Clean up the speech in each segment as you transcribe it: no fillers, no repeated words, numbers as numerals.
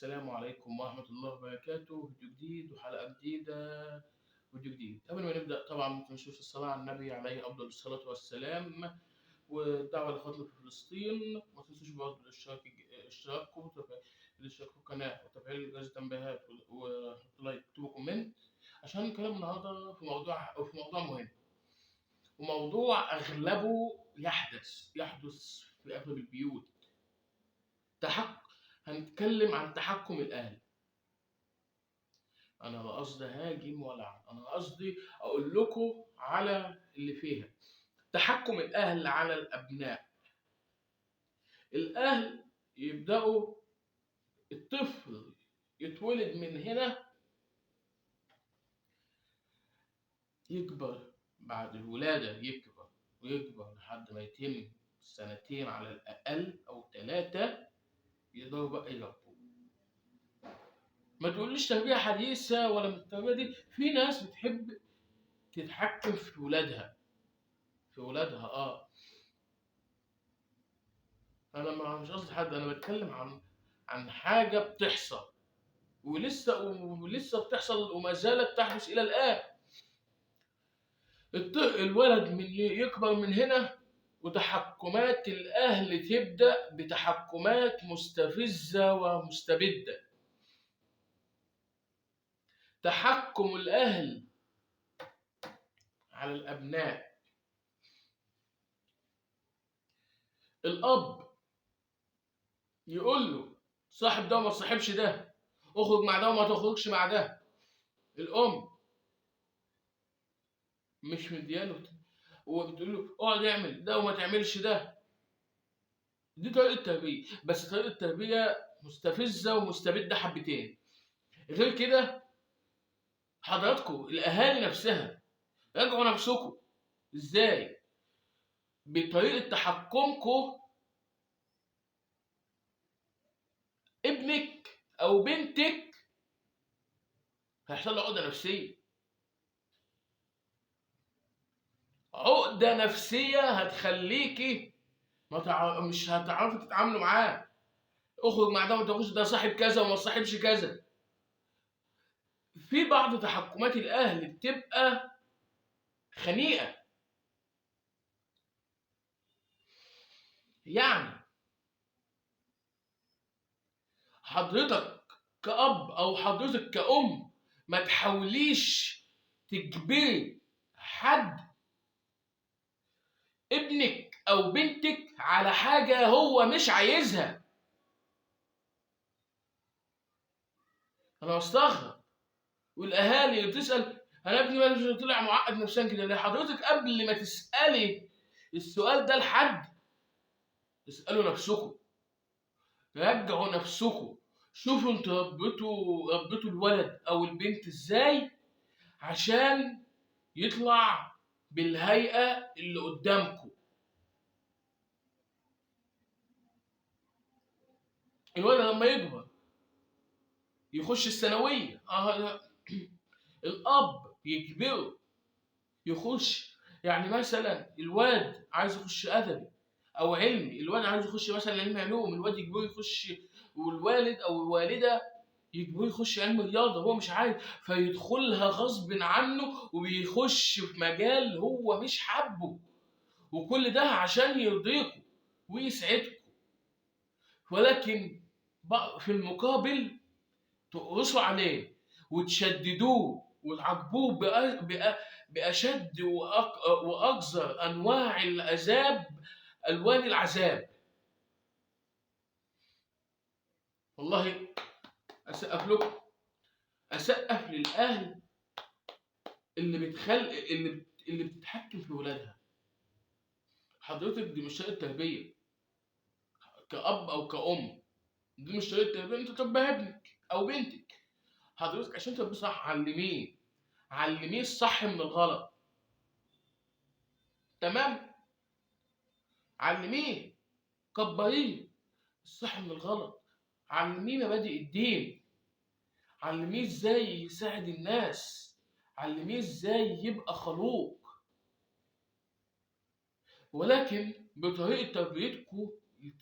السلام عليكم ورحمة الله وبركاته. فيديو جديد وحلقة جديدة. فيديو جديد. قبل ما نبدأ طبعا ما تنسوش الصلاة على النبي عليه أفضل الصلاة والسلام، والدعوة لإخواتنا في فلسطين. ما تنسوش برضه اشتراككم في القناة وتفعيل جرس التنبيهات وحطوا لايك وكتبوا كومنت، عشان الكلام النهارده في موضوع مهم، وموضوع أغلبه يحدث في أغلب البيوت. هنتكلم عن تحكم الأهل. أنا لا قصدي هاجم ولا أنا قصدي أقول لكم على اللي فيها. تحكم الأهل على الأبناء. الأهل يبدأوا، الطفل يتولد من هنا، يكبر بعد الولادة، يكبر ويكبر لحد ما يتم سنتين على الأقل أو 3، يقدروا بقى يربوا. ما تقوليش تربية حديثة ولا من التربية دي. في ناس بتحب تتحكم في ولادها. انا مش قصدي حد، انا بتكلم عن حاجة بتحصل ولسه بتحصل وما زالت تحدث الى الان. الولد يكبر من هنا، وتحكمات الاهل تبدأ بتحكمات مستفزة ومستبدة. تحكم الاهل على الابناء. الاب يقول له صاحب ده وما تصاحبش ده، اخرج مع ده وما تخرجش مع ده. الام مش مدياله وبتقول له اقعد اعمل ده وما تعملش ده. دي طريقه تربيه، بس طريقه تربيه مستفزه ومستبده حبتين. غير كده حضراتكم الاهالي نفسها راجعوا نفسكم ازاي بطريقه تحكمكم. ابنك او بنتك هيحصل له عقده نفسيه. عقده نفسيه هتخليكي مش هتعرفي تتعاملوا معاه. اخرج مع ده وما تاخدش ده، صاحب كذا وما تصاحبش كذا. في بعض تحكمات الاهل بتبقى خنيقه. يعني حضرتك كأب او حضرتك كأم ما تحاوليش تجبري حد، ابنك او بنتك، على حاجه هو مش عايزها. انا بستغرب والاهالي بتسال انا ابني ما طلع معقد نفسيا كده ليه. حضرتك قبل ما تسالي السؤال ده لحد، اسالوا نفسكم، رجعوا نفسكم، شوفوا انتوا ربيتوا الولد او البنت ازاي عشان يطلع بالهيئة اللي قدامكم. الولد لما يكبر يخش الثانوية، الأب يجبره يخش. يعني مثلا الواد عايز يخش أدبي أو علمي، الواد عايز يخش مثلا علم علوم، الواد يجبره يخش، والوالد أو الوالدة يجبروه يخش علم رياضة هو مش عايز، فيدخلها غصب عنه وبيخش في مجال هو مش حابه، وكل ده عشان يرضيكم ويسعدكم. ولكن في المقابل تقرصوا عليه وتشددوه وتعاقبوه بأشد وأقذر أنواع العذاب، ألوان العذاب. والله أسقف لكم، أسقف للأهل اللي بتتحكم في ولادها. حضرتك دي مش طريقة تربية كأب أو كأم، دي مش طريقة تربية. أنت تربي ابنك أو بنتك، حضرتك عشان تربيه صح علميه الصح من الغلط. تمام؟ علميه، كبريه الصح من الغلط، علميه مبادئ الدين، علميه ازاي يساعد الناس، علميه ازاي يبقى خلوق. ولكن بطريقة تربيتكم،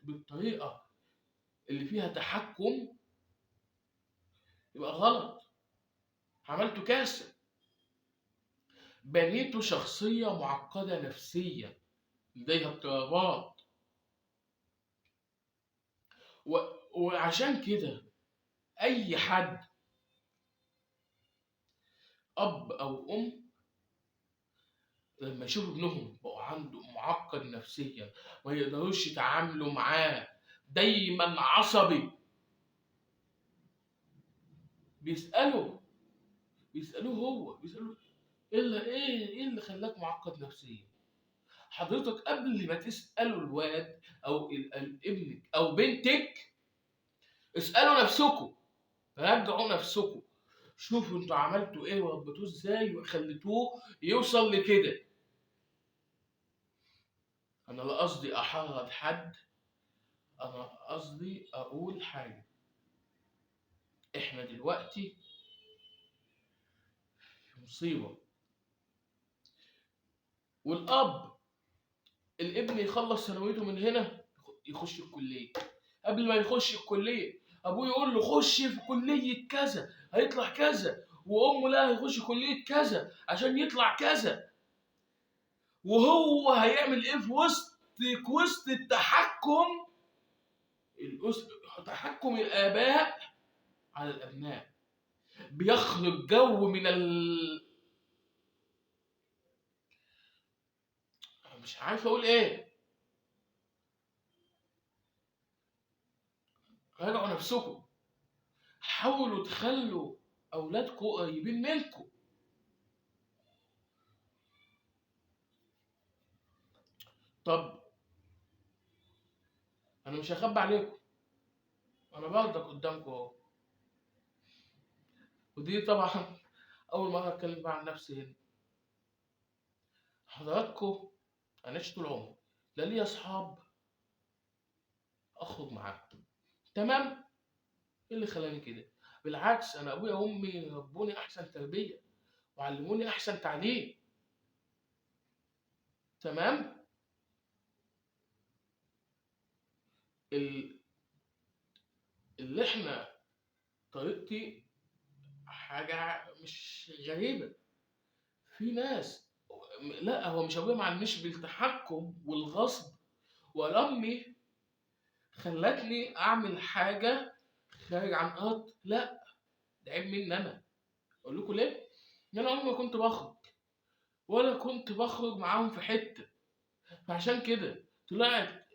بالطريقة اللي فيها تحكم، يبقى غلط. عملته كاسر، بنيته شخصية معقدة نفسيا لديها اضطرابات. و... وعشان كده أي حد أب أو أم لما يشوفوا ابنهم بقوا عنده معقد نفسيا، ما يقدروش يتعاملوا معاه، دايما عصبي، بيسألوا بيسألوه ايه اللي خلاك معقد نفسيا؟ حضرتك قبل ما تسألوا الواد او ابنك او بنتك، اسألوا نفسكم، راجعوا نفسكم، شوفوا انتوا عملتوا ايه وربيتوه ازاي وخليتوه يوصل لكده. انا لا قصدي احرض حد، انا قصدي اقول حاجه. احنا دلوقتي في مصيبه، والاب الابن يخلص ثانويته من هنا يخش الكليه، قبل ما يخش الكليه ابوه يقول له خش في كليه كذا هيطلع كذا، وامه لا هيخش كليه كذا عشان يطلع كذا، وهو هيعمل ايه في وسط التحكم، تحكم الاباء على الابناء، بيخلق جو من مش عارف اقول ايه. راجعوا نفسكم، حاولوا تخلوا اولادكم قريبين منكم. طب انا مش هخبي عليكم، انا برضك قدامكم اهو، ودي طبعا اول مره اتكلم بقى عن نفسي هنا. حضراتكم انا عشت طول عمري لا ليا اصحاب اخرج معاهم، تمام؟ ايه اللي خلاني كده؟ بالعكس، انا ابويا وامي ربوني احسن تربيه وعلموني احسن تعليم، تمام؟ ال- اللي احنا طريقتي حاجه مش غريبه. في ناس، لا هو مش ابويا ما علمنيش بالتحكم والغصب، ولا امي خلتني اعمل حاجه خارج عن ارض، لا، ده عيب مني انا. اقول لكم ليه؟ ان انا عمري ما كنت بخرج، ولا كنت بخرج معاهم في حته، فعشان كده طلعت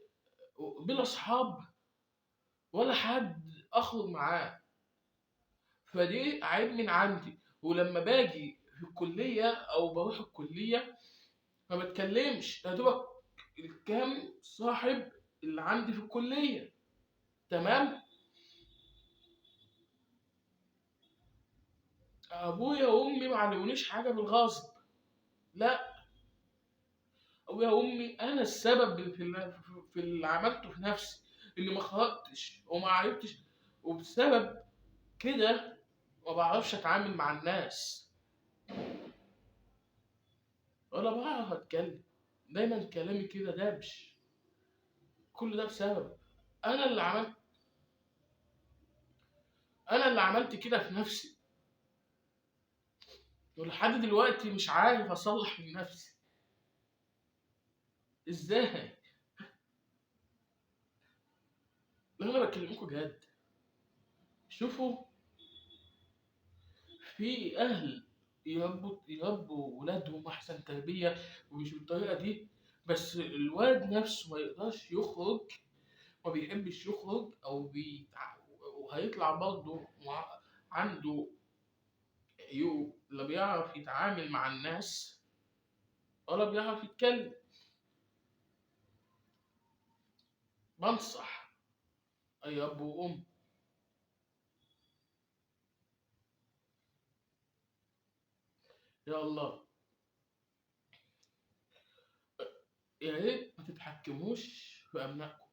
بلا اصحاب ولا حد اخرج معاه، فدي عيب من عندي. ولما باجي في الكليه او بروح الكليه ما بتكلمش، يا دوبك الكام صاحب اللي عندي في الكليه، تمام؟ ابويا وامي ما علمونيش حاجه بالغصب، لا، ابويا وامي انا السبب في اللي عملته في نفسي، اللي ما خرجتش وما عرفتش، وبسبب كده ما بعرفش اتعامل مع الناس ولا بعرف اتكلم، دايما كلامي كده دبش. كل ده بسبب انا اللي عملت انا اللي عملت كده في نفسي، ولحد دلوقتي مش عارف اصلح من نفسي ازاي. انا بكلمكم جد، شوفوا، في اهل يربوا ولادهم احسن تربيه ومش بالطريقه دي، بس الواد نفسه ما يقدرش يخرج، ما بيحبش يخرج وهيطلع برضه عنده عيوب، لا بيعرف يتعامل مع الناس ولا بيعرف يتكلم. بنصح اي اب وام، يا الله، يا ريت ما تتحكموش في ابنائكم.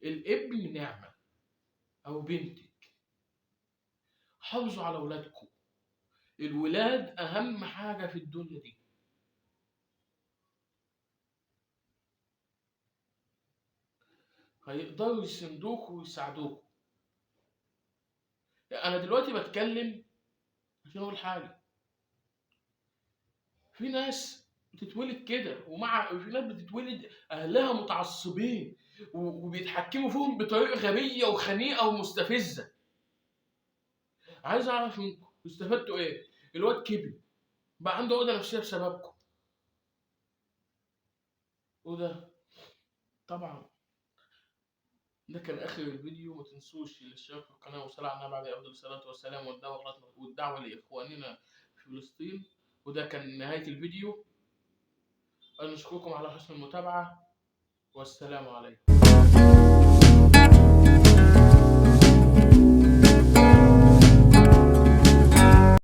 الابن نعمه او بنتك، حافظوا على اولادكم، الولاد اهم حاجه في الدنيا دي. هيقدروا يسندوك ويساعدوك، انا دلوقتي بتكلم عشان اقول حاجه. في ناس بتتولد كده، وفي ناس بتتولد اهلها متعصبين وبيتحكموا فيهم بطريقه غبيه وخنيقه ومستفزه. عايز اعرف منكم استفدتوا ايه؟ الواد كبر بقى عنده عقده نفسيه بسببكم. وده طبعا ده كان اخر الفيديو. ما تنسوش الاشتراك في القناه والصلاه على النبي عليه افضل الصلاه والسلام، والدعوه لاخواننا في فلسطين. وده كان نهايه الفيديو. أنا أشكركم على حسن المتابعة، والسلام عليكم.